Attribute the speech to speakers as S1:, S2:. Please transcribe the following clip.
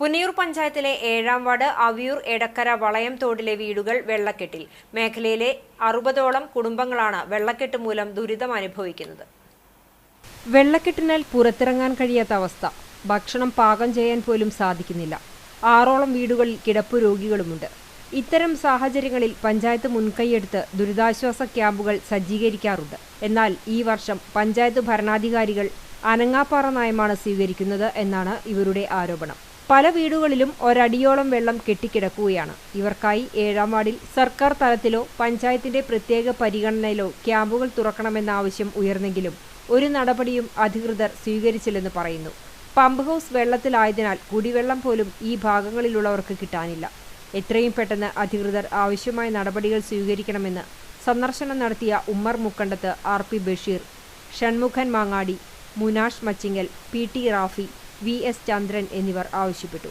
S1: പുന്നിയൂർ പഞ്ചായത്തിലെ 7ാം വാർഡ് അവിയൂർ എടക്കര വളയം തോടിലെ വീടുകൾ വെള്ളക്കെട്ടിൽ. മേഖലയിലെ 60ഓളം കുടുംബങ്ങളാണ് വെള്ളക്കെട്ട് മൂലം ദുരിതം അനുഭവിക്കുന്നത്. വെള്ളക്കെട്ടിനാൽ പുറത്തിറങ്ങാൻ കഴിയാത്ത അവസ്ഥ. ഭക്ഷണം പാകം ചെയ്യാൻ പോലും സാധിക്കുന്നില്ല. 6ഓളം വീടുകളിൽ കിടപ്പു രോഗികളുമുണ്ട്. ഇത്തരം സാഹചര്യങ്ങളിൽ പഞ്ചായത്ത് മുൻകൈയെടുത്ത് ദുരിതാശ്വാസ ക്യാമ്പുകൾ സജ്ജീകരിക്കാറുണ്ട്. എന്നാൽ ഈ വർഷം പഞ്ചായത്ത് ഭരണാധികാരികൾ അനങ്ങാപ്പാറ നയമാണ് സ്വീകരിക്കുന്നത് എന്നാണ് ഇവരുടെ ആരോപണം. പല വീടുകളിലും ഒരടിയോളം വെള്ളം കെട്ടിക്കിടക്കുകയാണ്. ഇവർക്കായി 7ാം വാർഡിൽ സർക്കാർ തലത്തിലോ പഞ്ചായത്തിന്റെ പ്രത്യേക പരിഗണനയിലോ ക്യാമ്പുകൾ തുറക്കണമെന്ന ആവശ്യം ഉയർന്നെങ്കിലും ഒരു നടപടിയും അധികൃതർ സ്വീകരിച്ചില്ലെന്ന് പറയുന്നു. പമ്പ് ഹൗസ് വെള്ളത്തിലായതിനാൽ കുടിവെള്ളം പോലും ഈ ഭാഗങ്ങളിലുള്ളവർക്ക് കിട്ടാനില്ല. എത്രയും പെട്ടെന്ന് അധികൃതർ ആവശ്യമായ നടപടികൾ സ്വീകരിക്കണമെന്ന് സന്ദർശനം നടത്തിയ Ummer Mukkandath, RP Basheer, Shanmughan മാങ്ങാടി, Munash Machingal, PT Rafi, VS ചന്ദ്രൻ എന്നിവർ ആവശ്യപ്പെട്ടു.